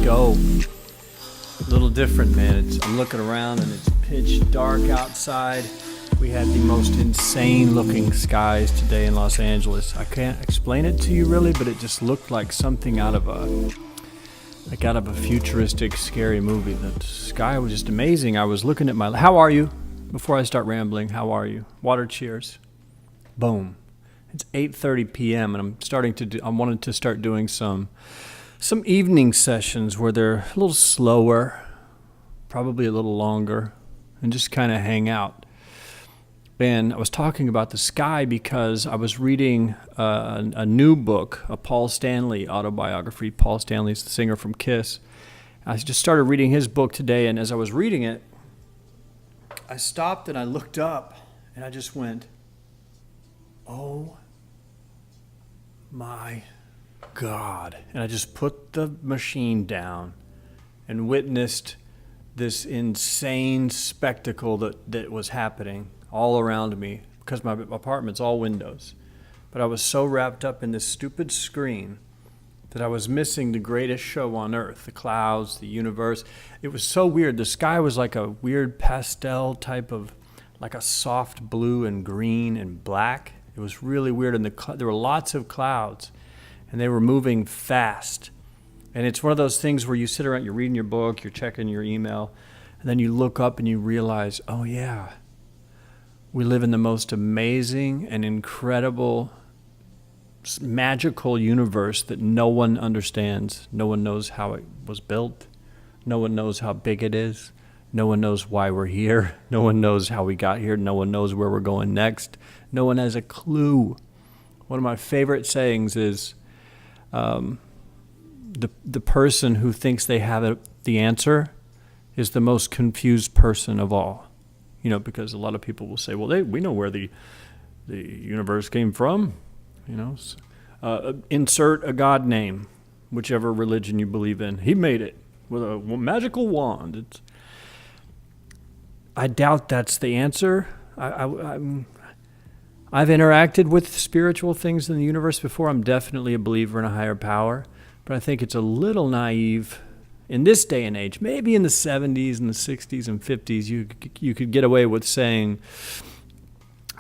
go. A little different, man. I'm looking around and it's pitch dark outside. We had the most insane looking skies today in Los Angeles. I can't explain it to you really, but it just looked like something out of a futuristic, scary movie. The sky was just amazing. I was looking at how are you? Before I start rambling, how are you? Water cheers. Boom. It's 8:30 p.m. and I wanted to start doing some evening sessions where they're a little slower, probably a little longer, and just kind of hang out. And I was talking about the sky because I was reading a new book, a Paul Stanley autobiography. Paul Stanley's the singer from Kiss. I just started reading his book today, and as I was reading it, I stopped and I looked up, and I just went, oh my God. And I just put the machine down and witnessed this insane spectacle that was happening all around me, because my apartment's all windows. But I was so wrapped up in this stupid screen that I was missing the greatest show on earth, the clouds, the universe. It was so weird. The sky was like a weird pastel type of, like a soft blue and green and black. It was really weird, and there were lots of clouds, and they were moving fast. And it's one of those things where you sit around, you're reading your book, you're checking your email, and then you look up and you realize, oh yeah, we live in the most amazing and incredible, magical universe that no one understands. No one knows how it was built. No one knows how big it is. No one knows why we're here. No one knows how we got here. No one knows where we're going next. No one has a clue. One of my favorite sayings is, the person who thinks they have the answer is the most confused person of all. You know, because a lot of people will say, well, we know where the universe came from. You know, insert a God name, whichever religion you believe in. He made it with a magical wand. I doubt that's the answer. I've interacted with spiritual things in the universe before. I'm definitely a believer in a higher power, but I think it's a little naive in this day and age. Maybe in the 70s and the 60s and 50s, you could get away with saying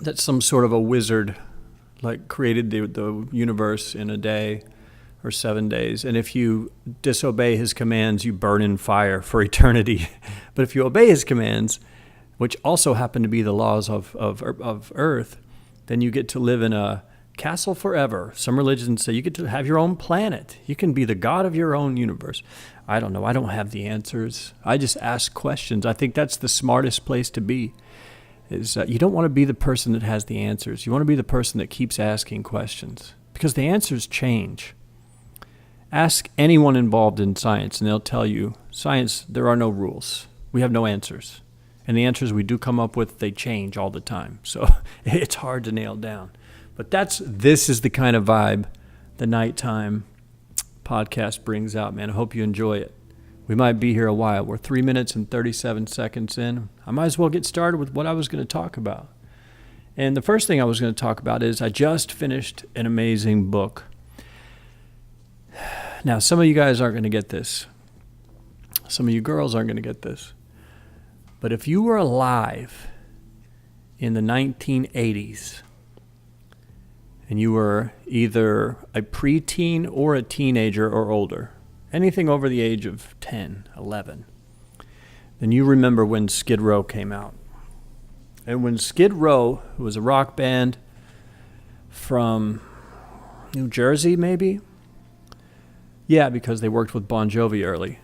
that some sort of a wizard like created the universe in a day or 7 days, and if you disobey his commands, you burn in fire for eternity. But if you obey his commands, which also happen to be the laws of Earth, then you get to live in a castle forever. Some religions say you get to have your own planet. You can be the god of your own universe. I don't know. I don't have the answers. I just ask questions. I think that's the smartest place to be. You don't want to be the person that has the answers. You want to be the person that keeps asking questions, because the answers change. Ask anyone involved in science, and they'll tell you, science, there are no rules. We have no answers. And the answers we do come up with, they change all the time. So it's hard to nail down. But this is the kind of vibe the nighttime podcast brings out, man. I hope you enjoy it. We might be here a while. We're 3 minutes and 37 seconds in. I might as well get started with what I was going to talk about. And the first thing I was going to talk about is I just finished an amazing book. Now, some of you guys aren't going to get this. Some of you girls aren't going to get this. But if you were alive in the 1980s and you were either a preteen or a teenager or older, anything over the age of 10, 11, then you remember when Skid Row came out. And when Skid Row, who was a rock band from New Jersey, maybe? Yeah, because they worked with Bon Jovi early.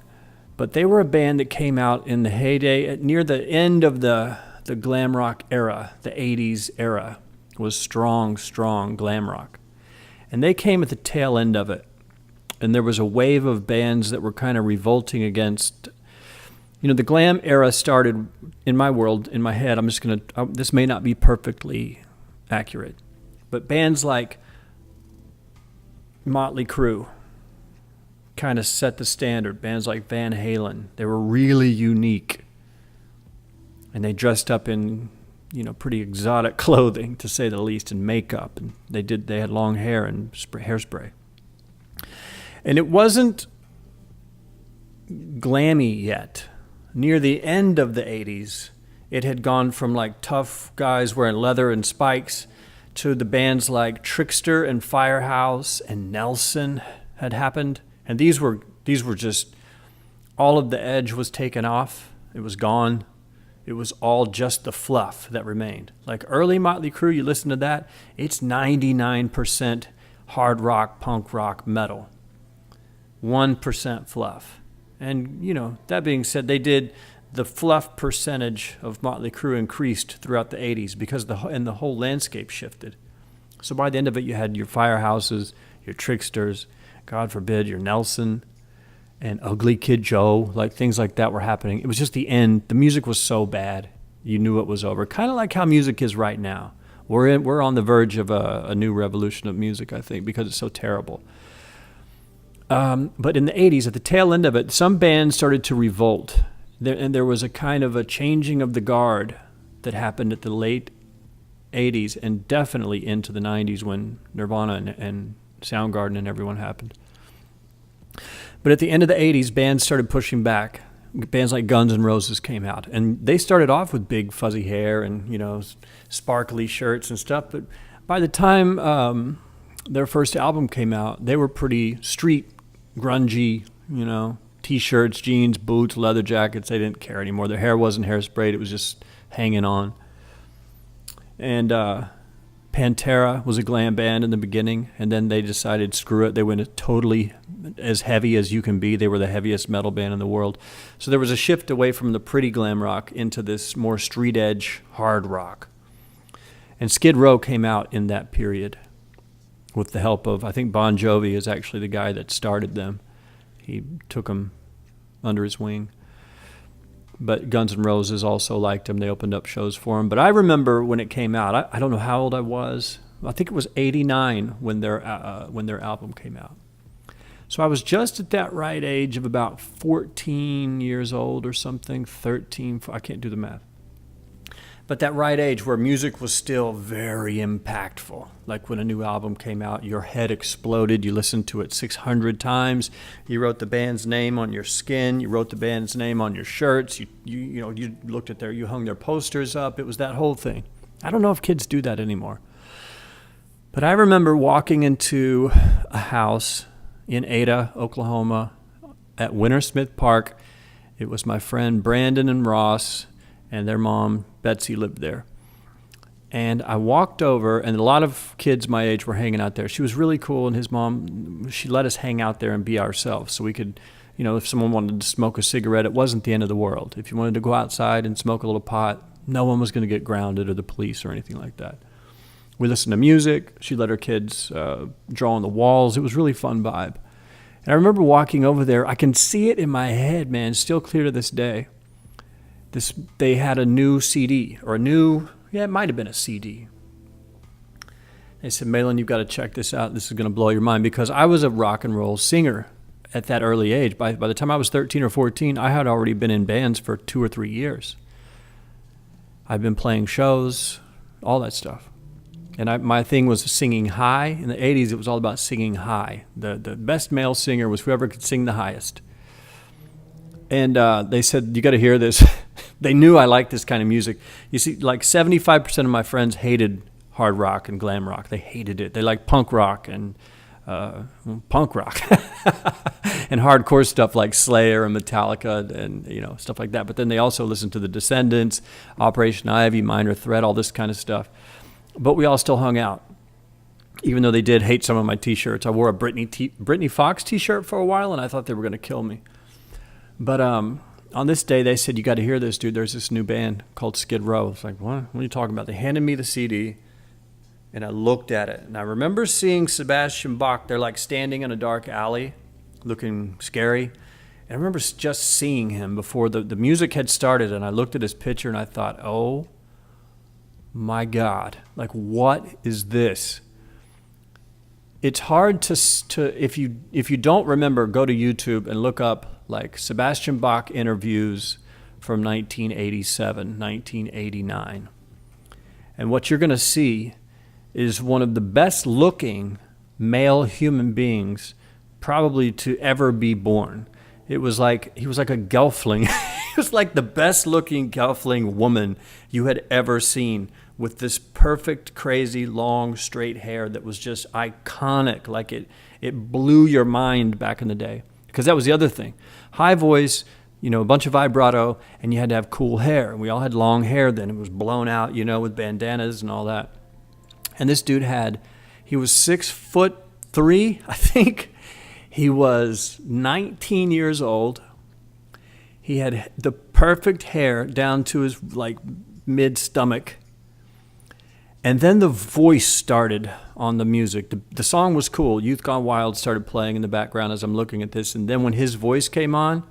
But they were a band that came out in the heyday, near the end of the glam rock era, the 80s era, was strong glam rock. And they came at the tail end of it. And there was a wave of bands that were kind of revolting against, the glam era started, in my world, in my head, this may not be perfectly accurate, but bands like Motley Crue kind of set the standard. Bands like Van Halen, they were really unique. And they dressed up in, pretty exotic clothing, to say the least, and makeup. And they had long hair and hairspray. And it wasn't glammy yet. Near the end of the 80s, it had gone from like tough guys wearing leather and spikes to the bands like Trickster and Firehouse and Nelson had happened. And these were just, all of the edge was taken off. It was gone. It was all just the fluff that remained. Like early Motley Crue, you listen to that, it's 99% hard rock, punk rock, metal. 1% fluff. And, you know, that being said, the fluff percentage of Motley Crue increased throughout the 80s because the whole landscape shifted. So by the end of it, you had your Firehouses, your Tricksters, God forbid, your Nelson, and Ugly Kid Joe, like things like that were happening. It was just the end. The music was so bad, you knew it was over. Kind of like how music is right now. We're on the verge of a new revolution of music, I think, because it's so terrible. But in the 80s, at the tail end of it, some bands started to revolt. There was a kind of a changing of the guard that happened at the late 80s and definitely into the 90s when Nirvana and Soundgarden and everyone happened. But at the end of the 80s, bands started pushing back. Bands like Guns N' Roses came out. And they started off with big fuzzy hair and, you know, sparkly shirts and stuff. But by the time their first album came out, they were pretty street, grungy, you know, T-shirts, jeans, boots, leather jackets. They didn't care anymore. Their hair wasn't hairsprayed. It was just hanging on. And Pantera was a glam band in the beginning, and then they decided, screw it. They went totally as heavy as you can be. They were the heaviest metal band in the world. So there was a shift away from the pretty glam rock into this more street edge hard rock. And Skid Row came out in that period with the help of, I think Bon Jovi is actually the guy that started them. He took them under his wing. But Guns N' Roses also liked him. They opened up shows for him. But I remember when it came out, I don't know how old I was. I think it was 89 when their album came out. So I was just at that right age of about 14 years old or something, 13, I can't do the math. But that right age where music was still very impactful. Like when a new album came out, your head exploded. You listened to it 600 times. You wrote the band's name on your skin. You wrote the band's name on your shirts. You looked at you hung their posters up. It was that whole thing. I don't know if kids do that anymore. But I remember walking into a house in Ada, Oklahoma, at Wintersmith Park. It was my friend Brandon and Ross, and their mom, Betsy, lived there. And I walked over, and a lot of kids my age were hanging out there. She was really cool, and his mom, she let us hang out there and be ourselves. So we could, you know, if someone wanted to smoke a cigarette, it wasn't the end of the world. If you wanted to go outside and smoke a little pot, no one was going to get grounded or the police or anything like that. We listened to music. She let her kids draw on the walls. It was a really fun vibe. And I remember walking over there. I can see it in my head, man, still clear to this day. They had a new CD, or it might have been a CD. They said, Malan, you've got to check this out. This is going to blow your mind, because I was a rock and roll singer at that early age. By the time I was 13 or 14, I had already been in bands for 2 or 3 years. I'd been playing shows, all that stuff. And my thing was singing high. In the 80s, it was all about singing high. The best male singer was whoever could sing the highest. And they said, you got to hear this. They knew I liked this kind of music. You see, like 75% of my friends hated hard rock and glam rock. They hated it. They liked punk rock and and hardcore stuff like Slayer and Metallica and, you know, stuff like that. But then they also listened to The Descendants, Operation Ivy, Minor Threat, all this kind of stuff. But we all still hung out, even though they did hate some of my T-shirts. I wore a Britney Fox T-shirt for a while, and I thought they were going to kill me. But on this day, they said, you got to hear this, dude. There's this new band called Skid Row. It's like, what are you talking about? They handed me the CD, and I looked at it. And I remember seeing Sebastian Bach. They're like standing in a dark alley, looking scary. And I remember just seeing him before the music had started, and I looked at his picture, and I thought, oh, my God. Like, what is this? It's hard to if you don't remember, go to YouTube and look up like Sebastian Bach interviews from 1987, 1989. And what you're going to see is one of the best looking male human beings probably to ever be born. It was like, he was like a gelfling. He was like the best looking gelfling woman you had ever seen, with this perfect, crazy, long, straight hair that was just iconic. Like it blew your mind back in the day. Because that was the other thing. High voice, a bunch of vibrato, and you had to have cool hair. And we all had long hair then. It was blown out, with bandanas and all that. And this dude he was 6'3", I think. He was 19 years old. He had the perfect hair down to his mid-stomach. And then the voice started on the music. The song was cool. Youth Gone Wild started playing in the background as I'm looking at this. And then when his voice came on,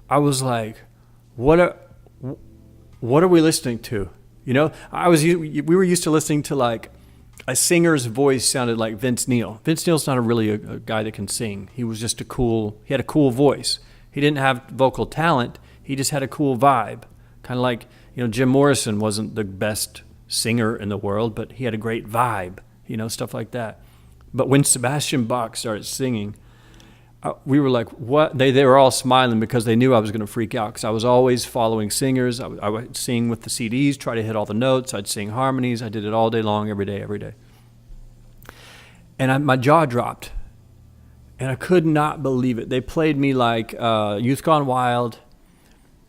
I was like, what are we listening to? We were used to listening to like a singer's voice sounded like Vince Neil. Vince Neil's not really a guy that can sing. He was just he had a cool voice. He didn't have vocal talent. He just had a cool vibe. Kind of like, Jim Morrison wasn't the best singer in the world, but he had a great vibe, stuff like that. But when Sebastian Bach started singing, we were like, what? They were all smiling because they knew I was going to freak out, because I was always following singers. I would sing with the CDs, try to hit all the notes. I'd sing harmonies. I did it all day long, every day. And my jaw dropped, and I could not believe it. They played me like Youth Gone Wild,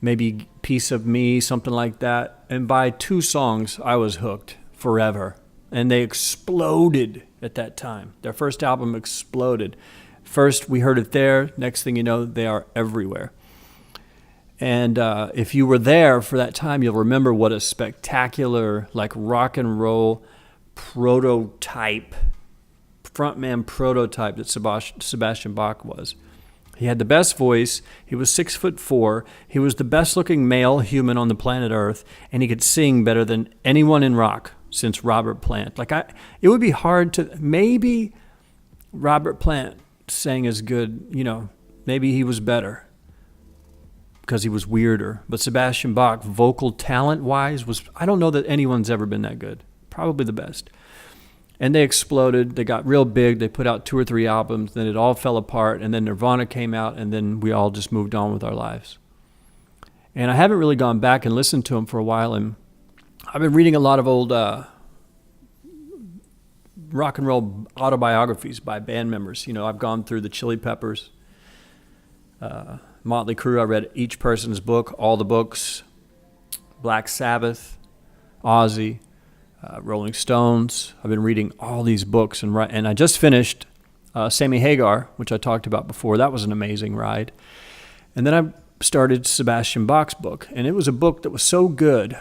maybe Piece of Me, something like that. And by 2 songs, I was hooked forever. And they exploded at that time. Their first album exploded. First, we heard it there. Next thing you know, they are everywhere. And if you were there for that time, you'll remember what a spectacular, rock and roll prototype, frontman prototype that Sebastian Bach was. He had the best voice. He was 6'4". He was the best looking male human on the planet Earth, and he could sing better than anyone in rock since Robert Plant. It would be hard to, maybe Robert Plant sang as good, maybe he was better because he was weirder. But Sebastian Bach, vocal talent wise, I don't know that anyone's ever been that good. Probably the best. And they exploded. They got real big. They put out 2 or 3 albums. Then it all fell apart. And then Nirvana came out. And then we all just moved on with our lives. And I haven't really gone back and listened to them for a while. And I've been reading a lot of old rock and roll autobiographies by band members. I've gone through the Chili Peppers, Motley Crue. I read each person's book, all the books. Black Sabbath, Ozzy. Rolling Stones. I've been reading all these books, and I just finished Sammy Hagar, which I talked about before. That was an amazing ride. And then I started Sebastian Bach's book, and it was a book that was so good.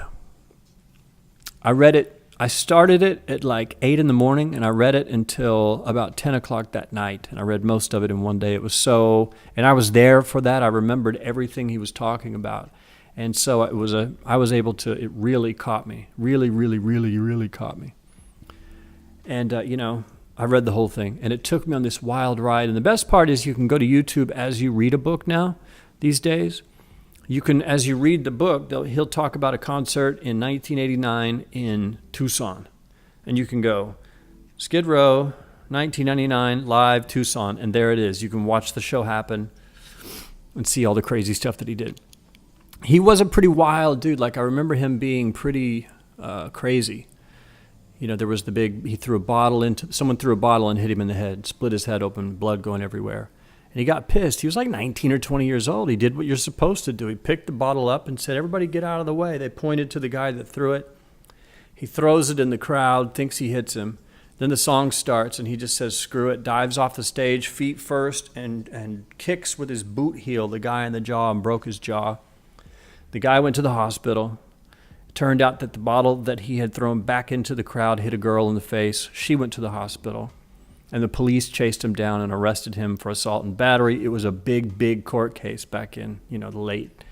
I read it. I started it at 8 in the morning, and I read it until about 10 o'clock that night, and I read most of it in one day. And I was there for that. I remembered everything he was talking about. And so I was able to, it really caught me. Really, really, really, really caught me. And, I read the whole thing. And it took me on this wild ride. And the best part is you can go to YouTube as you read a book now, these days. You can, as you read the book, he'll talk about a concert in 1989 in Tucson. And you can go, Skid Row, 1999, live, Tucson. And there it is. You can watch the show happen and see all the crazy stuff that he did. He was a pretty wild dude. I remember him being pretty crazy. There was someone threw a bottle and hit him in the head, split his head open, blood going everywhere. And he got pissed. He was 19 or 20 years old. He did what you're supposed to do. He picked the bottle up and said, everybody get out of the way. They pointed to the guy that threw it. He throws it in the crowd, thinks he hits him. Then the song starts and he just says, screw it, dives off the stage, feet first, and kicks with his boot heel the guy in the jaw and broke his jaw. The guy went to the hospital. It turned out that the bottle that he had thrown back into the crowd hit a girl in the face. She went to the hospital. And the police chased him down and arrested him for assault and battery. It was a big, big court case back in, the late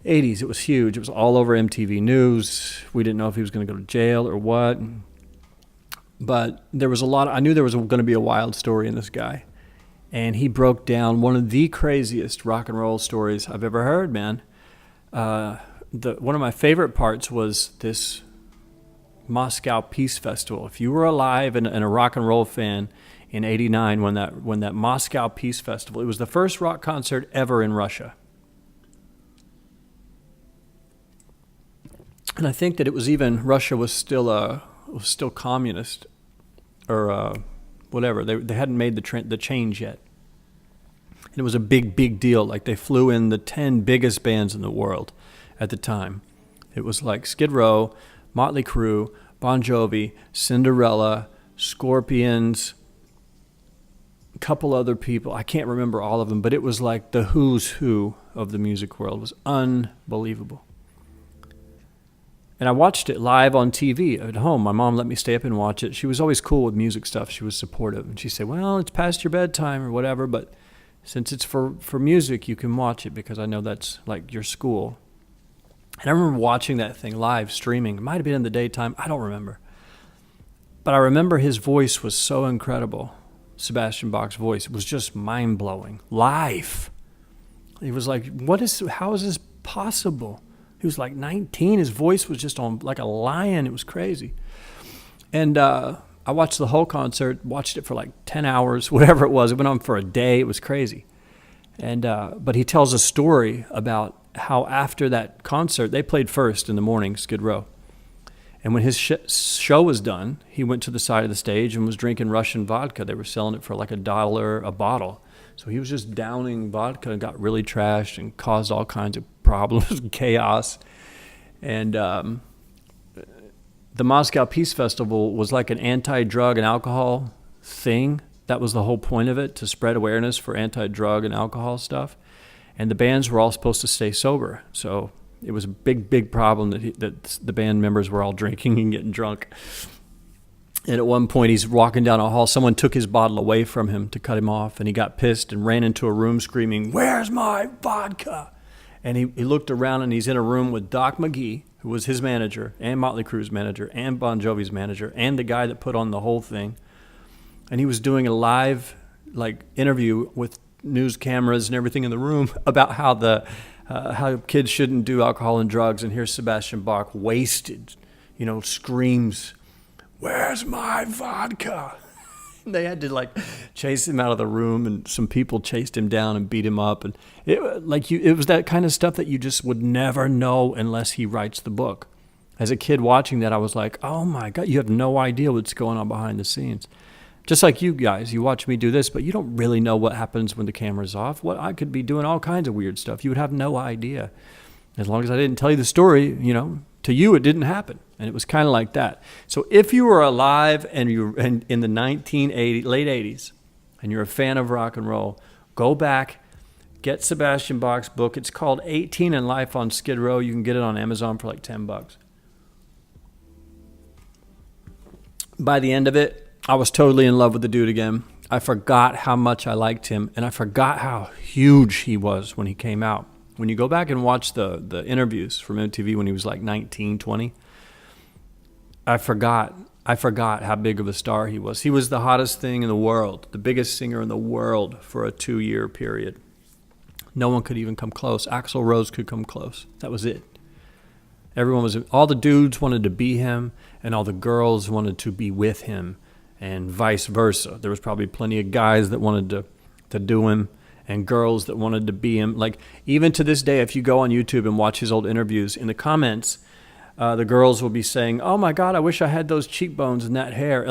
80s. It was huge. It was all over MTV News. We didn't know if he was going to go to jail or what. But there was I knew there was going to be a wild story in this guy. And he broke down one of the craziest rock and roll stories I've ever heard, man. One of my favorite parts was this Moscow Peace Festival. If you were alive and a rock and roll fan in '89 when that Moscow Peace Festival. It was the first rock concert ever in Russia. And I think that it was even Russia was still communist, or whatever. They hadn't made the change yet. And it was a big deal. Like, they flew in the 10 biggest bands in the world at the time. It was like Skid Row, Motley Crue, Bon Jovi, Cinderella, Scorpions, a couple other people. I can't remember all of them, but it was like the who's who of the music world. It was unbelievable. And I watched it live on TV at home. My mom let me stay up and watch it. She was always cool with music stuff. She was supportive. And she said, well, it's past your bedtime or whatever, but since it's for music, you can watch it because I know that's like your school. And I remember watching that thing live streaming. It might have been in the daytime. I don't remember. But I remember his voice was so incredible. Sebastian Bach's voice. It was just mind-blowing. Live. He was like, how is this possible? He was like 19. His voice was just on like a lion. It was crazy. And I watched the whole concert, watched it for like 10 hours, whatever it was. It went on for a day. It was crazy. And but he tells a story about how after that concert, they played first in the morning, Skid Row. And when his show was done, he went to the side of the stage and was drinking Russian vodka. They were selling it for like $1 a bottle. So he was just downing vodka and got really trashed and caused all kinds of problems and chaos. And the Moscow Peace Festival was like an anti-drug and alcohol thing. That was the whole point of it, to spread awareness for anti-drug and alcohol stuff. And the bands were all supposed to stay sober. So it was a big problem that the band members were all drinking and getting drunk. And at one point, he's walking down a hall. Someone took his bottle away from him to cut him off. And he got pissed and ran into a room screaming, "Where's my vodka?" And he looked around, and he's in a room with Doc McGee, who was his manager, and Motley Crue's manager, and Bon Jovi's manager, and the guy that put on the whole thing. And he was doing a live interview with news cameras and everything in the room about how kids shouldn't do alcohol and drugs. And here's Sebastian Bach, wasted, screams, "Where's my vodka?" And they had to chase him out of the room, and some people chased him down and beat him up. And it was that kind of stuff that you just would never know unless he writes the book. As a kid watching that, I was like, oh my God, you have no idea what's going on behind the scenes. Just like you guys, you watch me do this, but you don't really know what happens when the camera's off. I could be doing all kinds of weird stuff. You would have no idea. As long as I didn't tell you the story, to you it didn't happen. And it was kind of like that. So if you were alive and you were in the late 80s, and you're a fan of rock and roll, go back, get Sebastian Bach's book. It's called 18 and Life on Skid Row. You can get it on Amazon for like $10. By the end of it, I was totally in love with the dude again. I forgot how much I liked him, and I forgot how huge he was when he came out. When you go back and watch the interviews from MTV when he was like 19, 20, I forgot how big of a star he was. He was the hottest thing in the world, the biggest singer in the world for a 2-year period. No one could even come close. Axl Rose could come close. That was it. All the dudes wanted to be him, and all the girls wanted to be with him, and vice versa. There was probably plenty of guys that wanted to do him, and girls that wanted to be him. Even to this day, if you go on YouTube and watch his old interviews, in the comments, the girls will be saying, "Oh my God, I wish I had those cheekbones and that hair."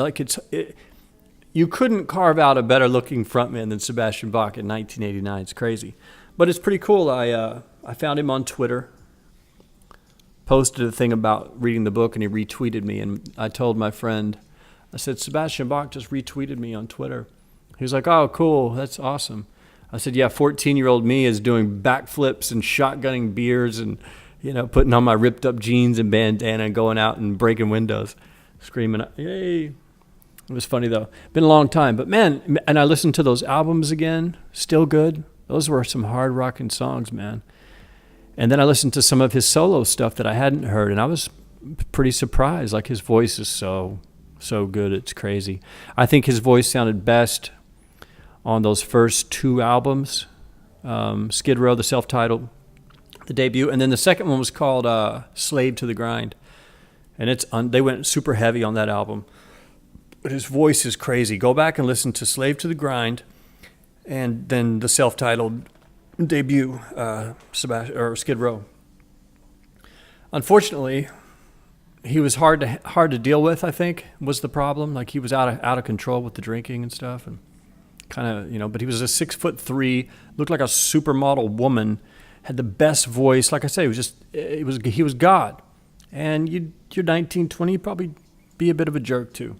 You couldn't carve out a better looking frontman than Sebastian Bach in 1989. It's crazy, but it's pretty cool. I found him on Twitter, posted a thing about reading the book, and he retweeted me. And I told my friend, I said, "Sebastian Bach just retweeted me on Twitter." He was like, "Oh, cool, that's awesome." I said, "Yeah, 14-year-old me is doing backflips and shotgunning beers and putting on my ripped up jeans and bandana and going out and breaking windows, screaming, yay." It was funny though. Been a long time, but man, and I listened to those albums again, still good. Those were some hard rocking songs, man. And then I listened to some of his solo stuff that I hadn't heard, and I was pretty surprised. His voice is so good, it's crazy. I think his voice sounded best on those first 2 albums, Skid Row, the self-titled, the debut, and then the second one was called Slave to the Grind, and they went super heavy on that album. but his voice is crazy. Go back and listen to Slave to the Grind, and then the self-titled debut, Skid Row. Unfortunately, he was hard to deal with, I think, was the problem. Like, he was out of control with the drinking and stuff, and kind of, but he was a 6'3", looked like a supermodel woman, had the best voice. Like I say, he was God. And you're 19, 20, you'd probably be a bit of a jerk too.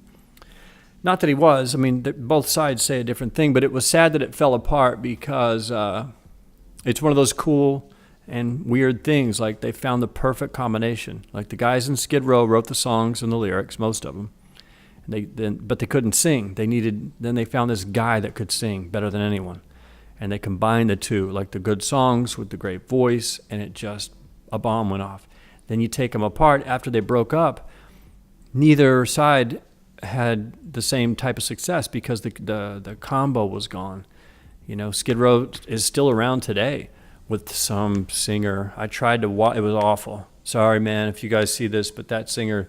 Not that he was. I mean, both sides say a different thing, but it was sad that it fell apart because it's one of those cool and weird things. Like, they found the perfect combination. Like, the guys in Skid Row wrote the songs and the lyrics, most of them. But they couldn't sing. Then they found this guy that could sing better than anyone. And they combined the two, like the good songs with the great voice, and a bomb went off. Then you take them apart after they broke up. Neither side had the same type of success because the combo was gone. Skid Row is still around today with some singer. I tried to watch. It was awful. Sorry, man, if you guys see this, but that singer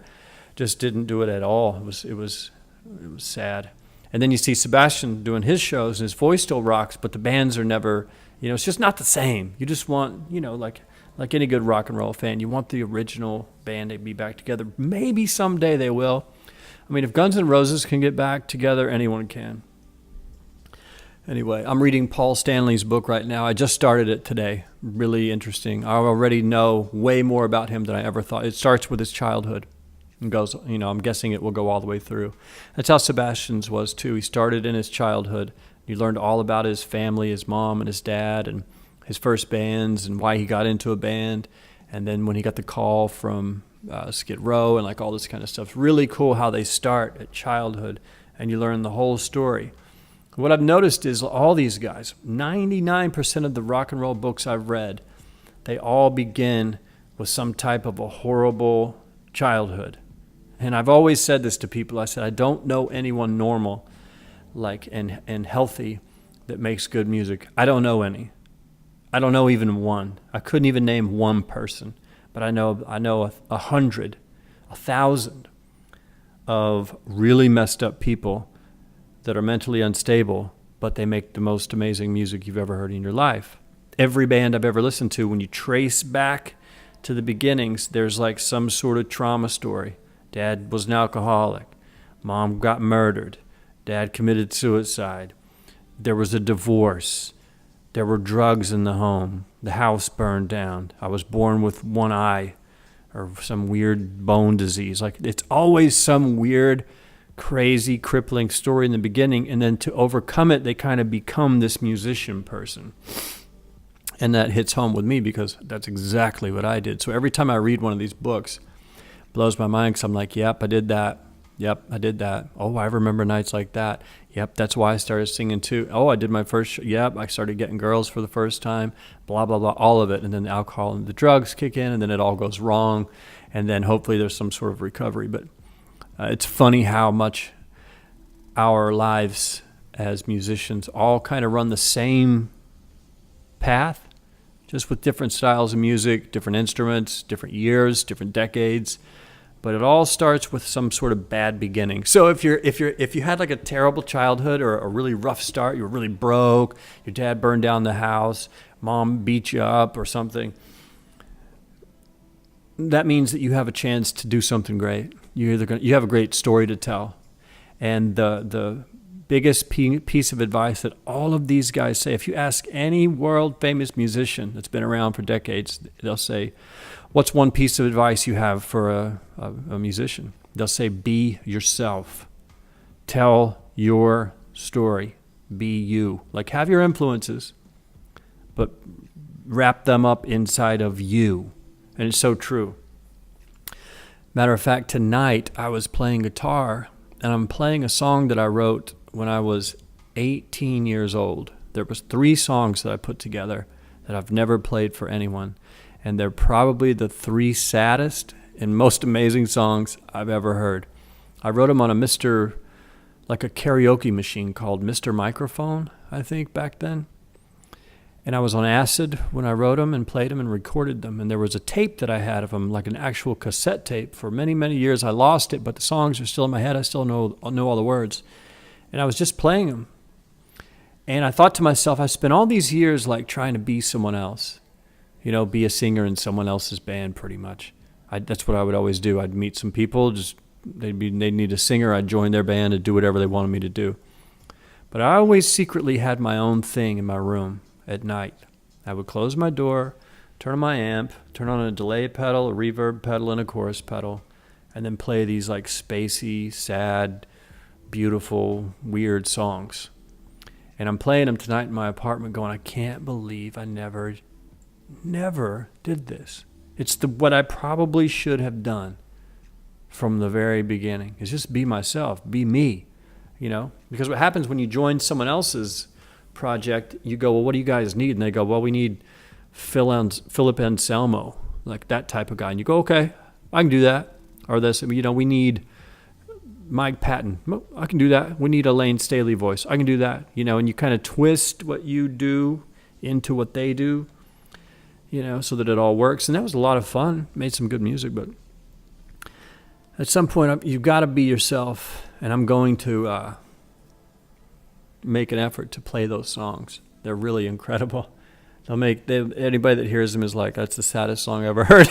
just didn't do it at all. It was sad. And then you see Sebastian doing his shows, and his voice still rocks, but the bands are never, it's just not the same. You just want, like any good rock and roll fan, you want the original band to be back together. Maybe someday they will. I mean, if Guns N' Roses can get back together, anyone can. Anyway, I'm reading Paul Stanley's book right now. I just started it today. Really interesting. I already know way more about him than I ever thought. It starts with his childhood and goes, I'm guessing it will go all the way through. That's how Sebastian's was too. He started in his childhood. He learned all about his family, his mom and his dad, and his first bands and why he got into a band. And then when he got the call from Skid Row and like all this kind of stuff. It's really cool how they start at childhood and you learn the whole story. What I've noticed is all these guys, 99% of the rock and roll books I've read, they all begin with some type of a horrible childhood. And I've always said this to people. I said, I don't know anyone normal and healthy that makes good music. I don't know any. I don't know even one. I couldn't even name one person. But I know 100, 1,000 of really messed up people that are mentally unstable, but they make the most amazing music you've ever heard in your life. Every band I've ever listened to, when you trace back to the beginnings, there's like some sort of trauma story. Dad was an alcoholic. Mom got murdered. Dad committed suicide. There was a divorce. There were drugs in the home. The house burned down. I was born with one eye or some weird bone disease. Like, it's always some weird, crazy, crippling story in the beginning, and then to overcome it, they kind of become this musician person. And that hits home with me because that's exactly what I did. So every time I read one of these books, it blows my mind because I'm like, yep, I did that. Yep, I did that. Oh, I remember nights like that. Yep, that's why I started singing too. Oh, I did my first show. Yep, I started getting girls for the first time. Blah, blah, blah, all of it. And then the alcohol and the drugs kick in, and then it all goes wrong. And then hopefully there's some sort of recovery. But it's funny how much our lives as musicians all kind of run the same path, just with different styles of music, different instruments, different years, different decades. But it all starts with some sort of bad beginning. So if you had like a terrible childhood or a really rough start, you were really broke, your dad burned down the house, mom beat you up or something, that means that you have a chance to do something great. You have a great story to tell. And the biggest piece of advice that all of these guys say, if you ask any world famous musician that's been around for decades, they'll say, what's one piece of advice you have for a musician? They'll say, be yourself. Tell your story. Be you. Like, have your influences, but wrap them up inside of you. And it's so true. Matter of fact, tonight I was playing guitar, and I'm playing a song that I wrote when I was 18 years old. There was 3 songs that I put together that I've never played for anyone. And they're probably the 3 saddest and most amazing songs I've ever heard. I wrote them on a karaoke machine called Mr. Microphone, I think, back then. And I was on acid when I wrote them and played them and recorded them. And there was a tape that I had of them, like an actual cassette tape. For many, many years, I lost it, but the songs are still in my head. I still know all the words. And I was just playing them. And I thought to myself, I spent all these years like trying to be someone else. You know, be a singer in someone else's band pretty much. That's what I would always do. I'd meet some people, they'd need a singer. I'd join their band and do whatever they wanted me to do. But I always secretly had my own thing in my room at night. I would close my door, turn on my amp, turn on a delay pedal, a reverb pedal, and a chorus pedal, and then play these like spacey, sad, beautiful, weird songs. And I'm playing them tonight in my apartment going, I can't believe I never did this. It's what I probably should have done from the very beginning, is just be myself, be me, you know? Because what happens when you join someone else's project, you go, well, what do you guys need? And they go, well, we need Philip Anselmo, like that type of guy. And you go, okay, I can do that. Or this, you know, we need Mike Patton. I can do that. We need a Lane Staley voice. I can do that. You know, and you kind of twist what you do into what they do, you know, so that it all works. And that was a lot of fun. Made some good music, but at some point you've got to be yourself. And I'm going to make an effort to play those songs. They're really incredible. Anybody that hears them is like, that's the saddest song I ever heard.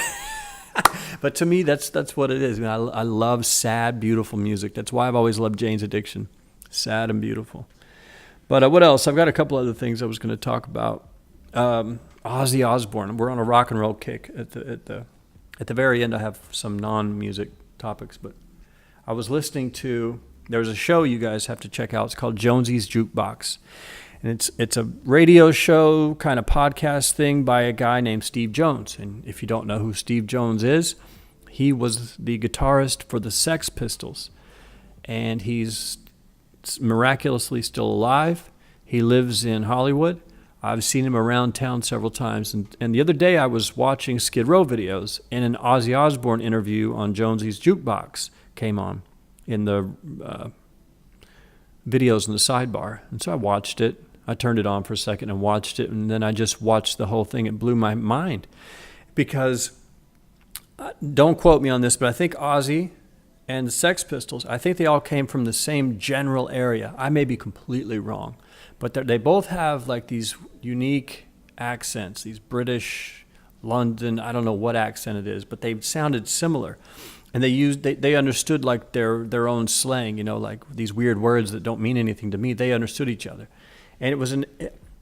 But to me, that's what it is. I love sad, beautiful music. That's why I've always loved Jane's Addiction. Sad and beautiful. But what else? I've got a couple other things I was going to talk about. Ozzy Osbourne. We're on a rock and roll kick. At the very end, I have some non-music topics. But I was listening to, there's a show you guys have to check out. It's called Jonesy's Jukebox. And it's a radio show kind of podcast thing by a guy named Steve Jones. And if you don't know who Steve Jones is, he was the guitarist for the Sex Pistols. And he's miraculously still alive. He lives in Hollywood. I've seen him around town several times. And the other day I was watching Skid Row videos, and an Ozzy Osbourne interview on Jonesy's Jukebox came on in the videos in the sidebar. And so I watched it. I turned it on for a second and watched it, and then I just watched the whole thing. It blew my mind because, don't quote me on this, but I think Ozzy and the Sex Pistols, I think they all came from the same general area. I may be completely wrong, but they both have like these unique accents, these British, London, I don't know what accent it is, but they sounded similar. And they understood like their own slang, you know, like these weird words that don't mean anything to me. They understood each other. And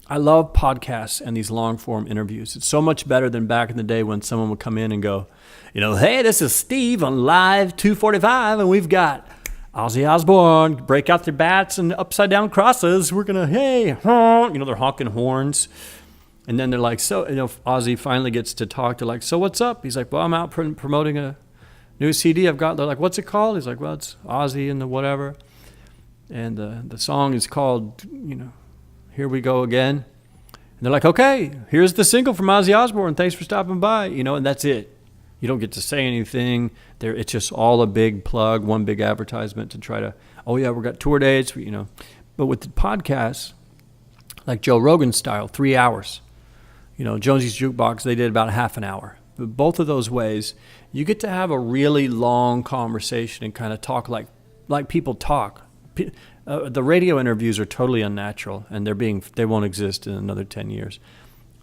I love podcasts and these long form interviews. It's so much better than back in the day when someone would come in and go, you know, hey, this is Steve on Live 245, and we've got Ozzy Osbourne, break out their bats and upside down crosses. We're going to, hey, honk. You know, they're honking horns. And then they're like, so, you know, Ozzy finally gets to talk. They're like, so what's up? He's like, well, I'm out promoting a new CD I've got. They're like, what's it called? He's like, well, it's Ozzy and the whatever. And the song is called, you know, Here We Go Again. And they're like, okay, here's the single from Ozzy Osbourne. Thanks for stopping by. You know, and that's it. You don't get to say anything. It's just all a big plug, one big advertisement to try to, oh yeah, we've got tour dates, you know. But with the podcasts, like Joe Rogan style, 3 hours. You know, Jonesy's Jukebox, they did about half an hour. But both of those ways, you get to have a really long conversation and kind of talk like people talk. The radio interviews are totally unnatural, and they won't exist in another 10 years.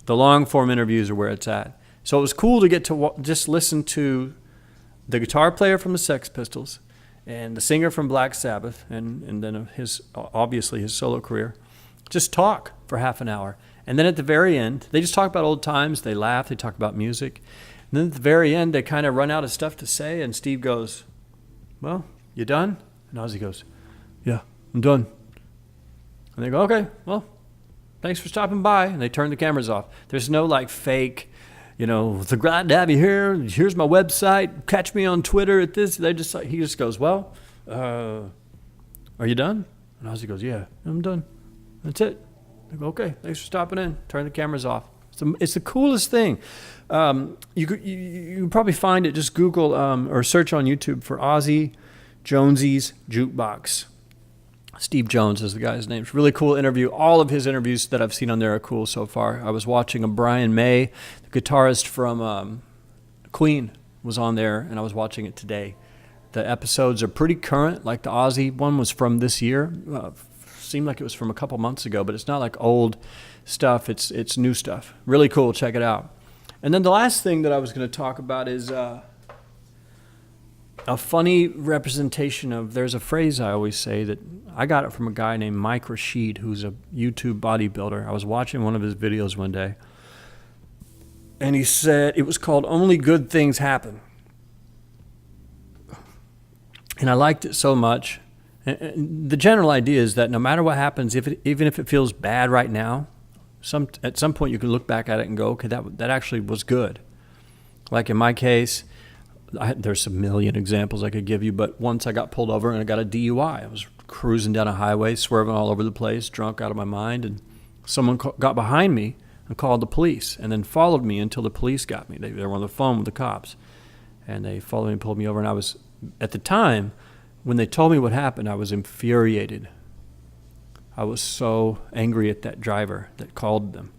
The long-form interviews are where it's at. So it was cool to get to just listen to the guitar player from the Sex Pistols and the singer from Black Sabbath, and then obviously his solo career, just talk for half an hour. And then at the very end, they just talk about old times, they laugh, they talk about music. And then at the very end, they kind of run out of stuff to say, and Steve goes, well, you done? And Ozzy goes, yeah, I'm done. And they go, okay, well, thanks for stopping by. And they turn the cameras off. There's no like fake, you know, it's glad to have you here. Here's my website. Catch me on Twitter at this. He just goes, well, are you done? And Ozzy goes, yeah, I'm done. That's it. They go, okay, thanks for stopping in. Turn the cameras off. It's the coolest thing. You can probably find it. Just Google or search on YouTube for Ozzy Jonesy's Jukebox. Steve Jones is the guy's name. It's a really cool interview. All of his interviews that I've seen on there are cool so far. I was watching a Brian May, the guitarist from Queen, was on there, and I was watching it today. The episodes are pretty current. Like the Ozzy one was from this year. Seemed like it was from a couple months ago, but it's not like old stuff. It's new stuff. Really cool. Check it out. And then the last thing that I was going to talk about is a funny representation of, there's a phrase I always say that I got it from a guy named Mike Rashid, who's a YouTube bodybuilder. I was watching one of his videos one day, and he said it was called "Only Good Things Happen." And I liked it so much. And the general idea is that no matter what happens, even if it feels bad right now, at some point you can look back at it and go, okay, that actually was good. Like in my case, there's a million examples I could give you, but once I got pulled over and I got a DUI. I was cruising down a highway, swerving all over the place, drunk out of my mind, and someone got behind me and called the police, and then followed me until the police got me. They were on the phone with the cops, and they followed me and pulled me over, and I was, at the time, when they told me what happened, I was infuriated. I was so angry at that driver that called them.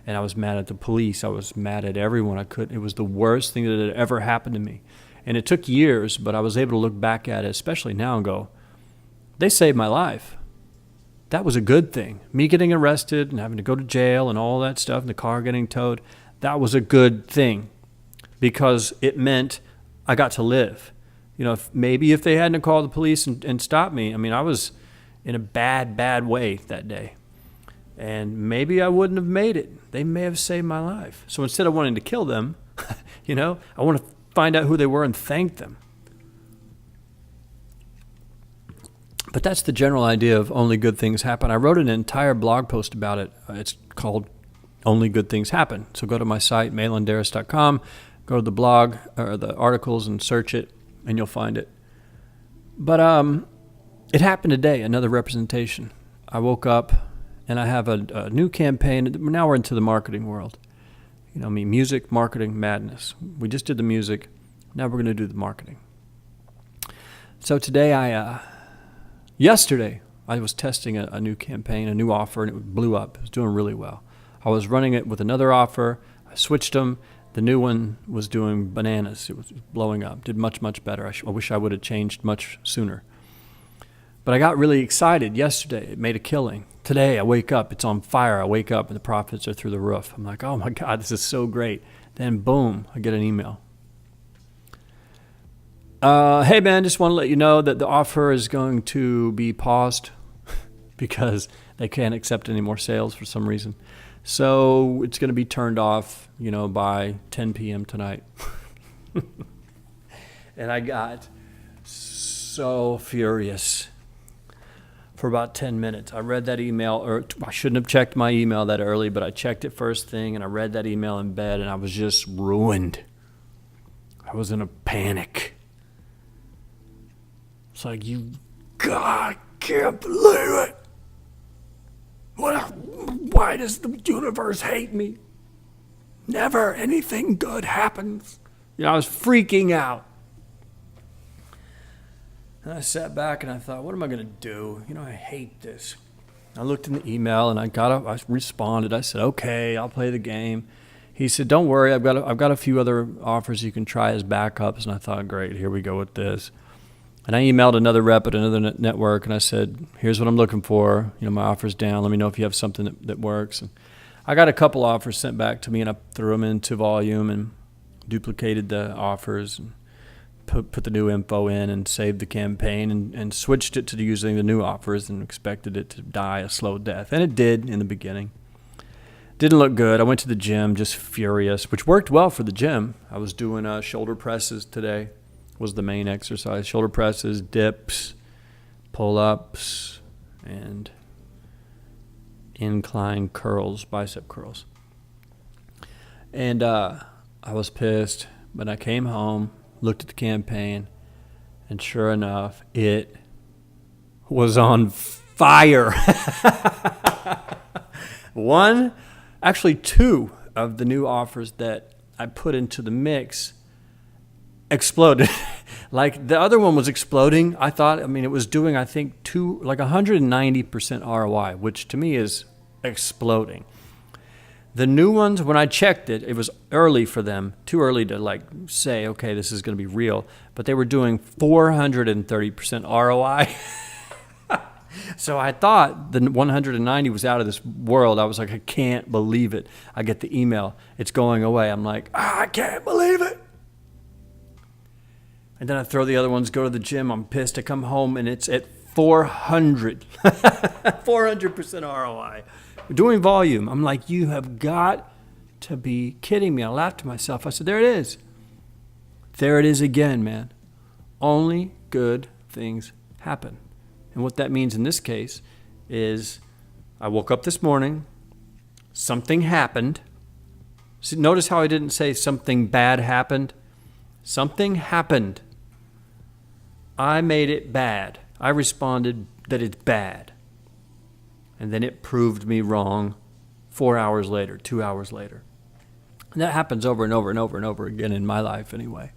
And I was mad at the police. I was mad at everyone. It was the worst thing that had ever happened to me. And it took years, but I was able to look back at it, especially now, and go, they saved my life. That was a good thing. Me getting arrested and having to go to jail and all that stuff, and the car getting towed, that was a good thing because it meant I got to live. You know, maybe if they hadn't called the police and stopped me, I mean, I was in a bad way that day. And maybe I wouldn't have made it. They may have saved my life. So instead of wanting to kill them, I want to find out who they were and thank them. But that's the general idea of only good things happen. I wrote an entire blog post about it. It's called Only Good Things Happen. So go to my site, malandarras.com, go to the blog or the articles and search it, and you'll find it. But it happened today, another representation. I woke up, and I have a new campaign. Now we're into the marketing world. Music, marketing, madness. We just did the music. Now we're going to do the marketing. So today yesterday, I was testing a new campaign, a new offer, and it blew up. It was doing really well. I was running it with another offer. I switched them. The new one was doing bananas. It was blowing up. Did much, much better. I wish I would have changed much sooner. But I got really excited yesterday. It made a killing. Today, I wake up. It's on fire. I wake up, and the profits are through the roof. I'm like, oh, my God, this is so great. Then, boom, I get an email. Hey, man, just want to let you know that the offer is going to be paused because they can't accept any more sales for some reason. So it's going to be turned off, by 10 p.m. tonight. And I got so furious for about 10 minutes. I read that email, or I shouldn't have checked my email that early, but I checked it first thing, and I read that email in bed, and I was just ruined. I was in a panic. It's like, God, I can't believe it. Why does the universe hate me? Never anything good happens. I was freaking out. And I sat back and I thought, what am I going to do? I hate this. I looked in the email and I responded. I said, okay, I'll play the game. He said, don't worry, I've got a few other offers you can try as backups. And I thought, great, here we go with this. And I emailed another rep at another network, and I said, here's what I'm looking for. My offer's down. Let me know if you have something that works. And I got a couple offers sent back to me, and I threw them into Volume and duplicated the offers and put the new info in and saved the campaign and switched it to using the new offers and expected it to die a slow death. And it did in the beginning. Didn't look good. I went to the gym just furious, which worked well for the gym. I was doing shoulder presses today. Was the main exercise. Shoulder presses, dips, pull-ups, and incline curls, bicep curls. And I was pissed, but I came home, looked at the campaign, and sure enough, it was on fire. Two of the new offers that I put into the mix exploded. Like the other one was exploding. It was doing, I think, 190% ROI, which to me is exploding. The new ones, when I checked it, it was early for them, too early to like say, okay, this is going to be real, but they were doing 430% ROI. So I thought the 190 was out of this world. I was like, I can't believe it. I get the email. It's going away. I'm like, I can't believe it. And then I throw the other ones, go to the gym. I'm pissed. I come home and it's at 400. 400% ROI. Doing volume. I'm like, you have got to be kidding me. I laughed to myself. I said, there it is. There it is again, man. Only good things happen. And what that means in this case is I woke up this morning, something happened. See, notice how I didn't say something bad happened. Something happened. I made it bad. I responded that it's bad. And then it proved me wrong 4 hours later, 2 hours later. And that happens over and over and over and over again in my life anyway.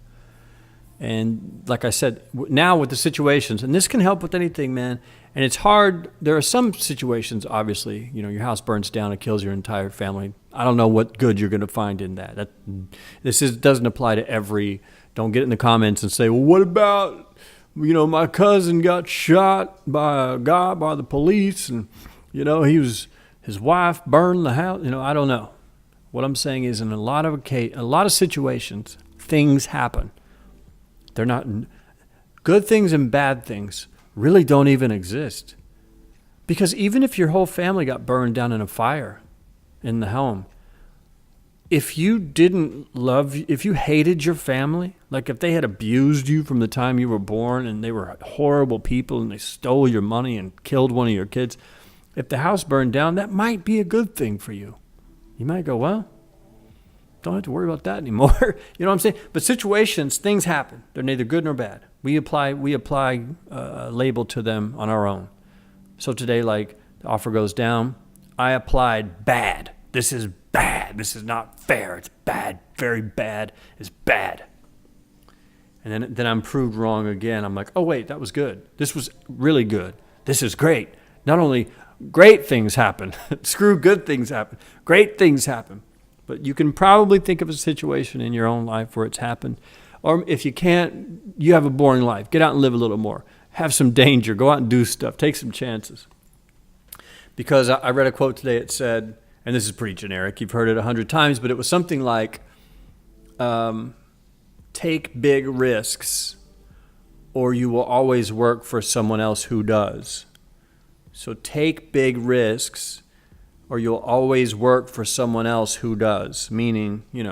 And like I said, now with the situations, and this can help with anything, man. And it's hard. There are some situations, obviously, your house burns down and kills your entire family. I don't know what good you're going to find in that. Doesn't apply to every. Don't get in the comments and say, well, what about, my cousin got shot by a guy by the police, and his wife burned the house. I don't know. What I'm saying is, in a lot of situations, things happen. They're not good things, and bad things really don't even exist. Because even if your whole family got burned down in a fire in the home, if you hated your family, like if they had abused you from the time you were born and they were horrible people and they stole your money and killed one of your kids, if the house burned down, that might be a good thing for you. You might go, well, don't have to worry about that anymore. You know what I'm saying? But situations, things happen. They're neither good nor bad. We apply a label to them on our own. So today, like, the offer goes down. I applied bad. This is bad. This is not fair. It's bad. Very bad. It's bad. And then I'm proved wrong again. I'm like, oh, wait, that was good. This was really good. This is great. Not only great things happen. Screw good things happen. Great things happen. But you can probably think of a situation in your own life where it's happened. Or if you can't, you have a boring life. Get out and live a little more. Have some danger. Go out and do stuff. Take some chances. Because I read a quote today. It said, and this is pretty generic. You've heard it 100 times, but it was something like, take big risks or you will always work for someone else who does. So take big risks or you'll always work for someone else who does. Meaning, if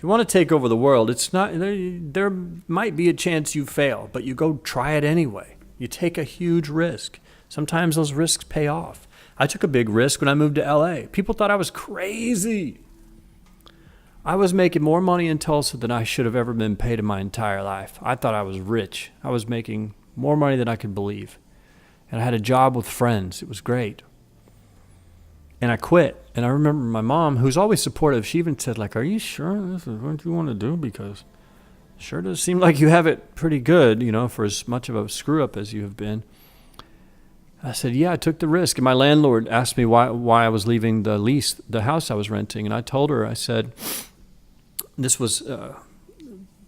you want to take over the world, it's not, there might be a chance you fail, but you go try it anyway. You take a huge risk. Sometimes those risks pay off. I took a big risk when I moved to LA. People thought I was crazy. I was making more money in Tulsa than I should have ever been paid in my entire life. I thought I was rich. I was making more money than I could believe. And I had a job with friends. It was great. And I quit. And I remember my mom, who's always supportive, she even said, like, are you sure this is what you want to do? Because it sure does seem like you have it pretty good, for as much of a screw-up as you have been. I said, yeah, I took the risk. And my landlord asked me why I was leaving the house I was renting. And I told her, I said, this was about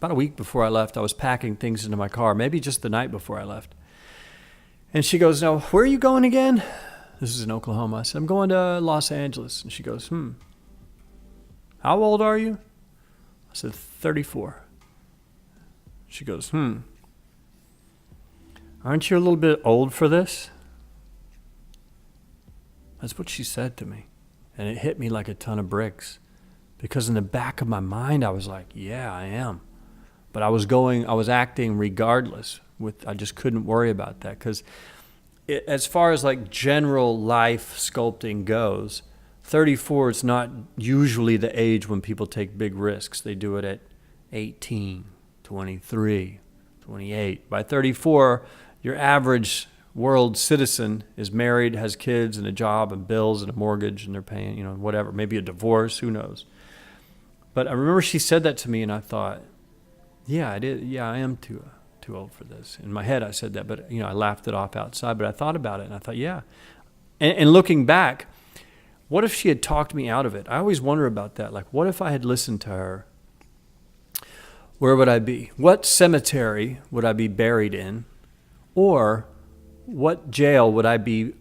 a week before I left. I was packing things into my car, maybe just the night before I left. And she goes, now, where are you going again? This is in Oklahoma. I said, I'm going to Los Angeles. And she goes, how old are you? I said, 34. She goes, aren't you a little bit old for this? That's what she said to me. And it hit me like a ton of bricks. Because in the back of my mind, I was like, yeah, I am. But I was acting regardless. I just couldn't worry about that. Because as far as like general life sculpting goes, 34 is not usually the age when people take big risks. They do it at 18, 23, 28. By 34, your average world citizen is married, has kids and a job and bills and a mortgage, and they're paying, whatever, maybe a divorce, who knows. But I remember she said that to me and I thought, yeah, I did. Yeah, I am too old for this. In my head, I said that, but I laughed it off outside. But I thought about it, and I thought, yeah. And looking back, what if she had talked me out of it? I always wonder about that. Like, what if I had listened to her? Where would I be? What cemetery would I be buried in? Or what jail would I be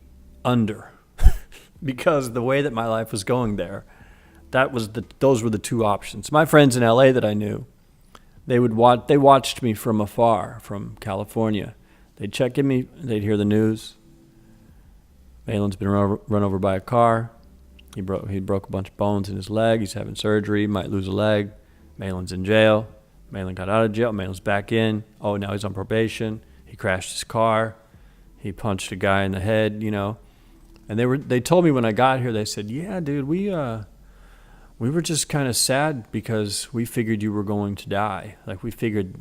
under? Because the way that my life was going there, those were the two options. My friends in LA that I knew, they watched me from afar, from California. They'd check in me, they'd hear the news. Malan's been run over by a car. He broke a bunch of bones in his leg. He's having surgery, might lose a leg. Malan's in jail. Malan got out of jail. Malan's back in. Oh, now he's on probation. He crashed his car. He punched a guy in the head, And they told me when I got here, they said, yeah, dude, we were just kind of sad because we figured you were going to die. Like, we figured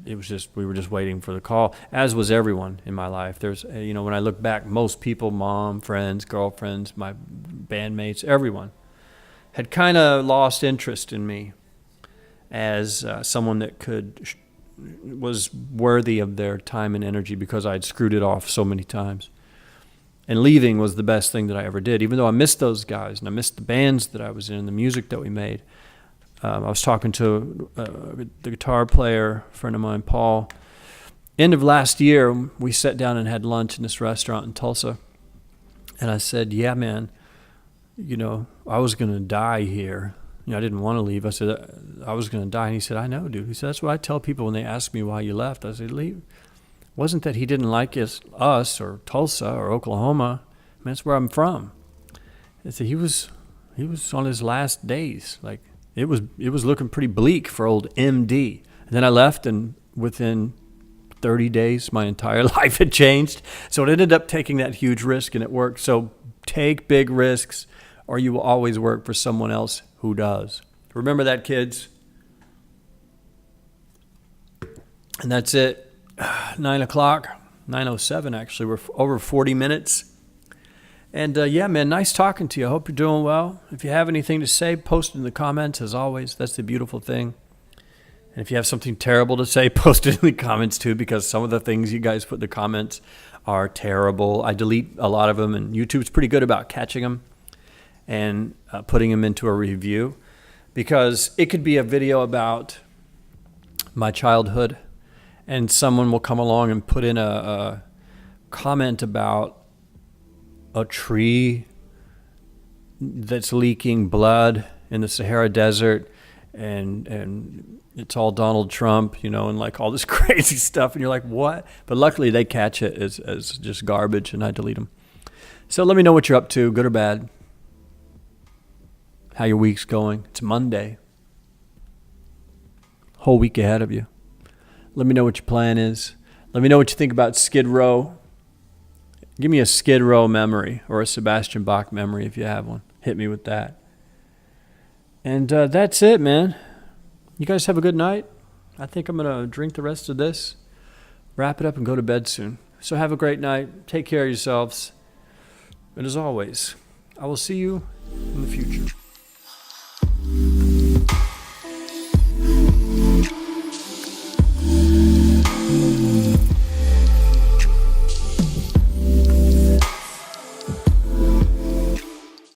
we were just waiting for the call, as was everyone in my life. There's, when I look back, most people, mom, friends, girlfriends, my bandmates, everyone had kind of lost interest in me as someone that was worthy of their time and energy because I'd screwed it off so many times. And leaving was the best thing that I ever did, even though I missed those guys and I missed the bands that I was in, the music that we made. I was talking to the guitar player, friend of mine, Paul. End of last year, we sat down and had lunch in this restaurant in Tulsa. And I said, yeah, man, I was going to die here. I didn't want to leave. I said, I was going to die. And he said, I know, dude. He said, that's what I tell people when they ask me why you left. I said, leave. It wasn't that he didn't like us or Tulsa or Oklahoma. I mean, that's where I'm from. I said, he was on his last days. Like, it was looking pretty bleak for old MD. And then I left, and within 30 days, my entire life had changed. So it ended up taking that huge risk, and it worked. So take big risks, or you will always work for someone else who does. Remember that, kids. And that's it. 9 o'clock, 9:07 actually. We're over 40 minutes. And yeah, man, nice talking to you. I hope you're doing well. If you have anything to say, post it in the comments as always. That's the beautiful thing. And if you have something terrible to say, post it in the comments too, because some of the things you guys put in the comments are terrible. I delete a lot of them, and YouTube's pretty good about catching them and putting them into a review, because it could be a video about my childhood, and someone will come along and put in a comment about a tree that's leaking blood in the Sahara Desert, and it's all Donald Trump, and like all this crazy stuff, and you're like, what? But luckily they catch it as just garbage, and I delete them. So let me know what you're up to, good or bad, how your week's going. It's Monday. Whole week ahead of you. Let me know what your plan is. Let me know what you think about Skid Row. Give me a Skid Row memory or a Sebastian Bach memory if you have one. Hit me with that. And that's it, man. You guys have a good night. I think I'm going to drink the rest of this, wrap it up, and go to bed soon. So have a great night. Take care of yourselves. And as always, I will see you in the future.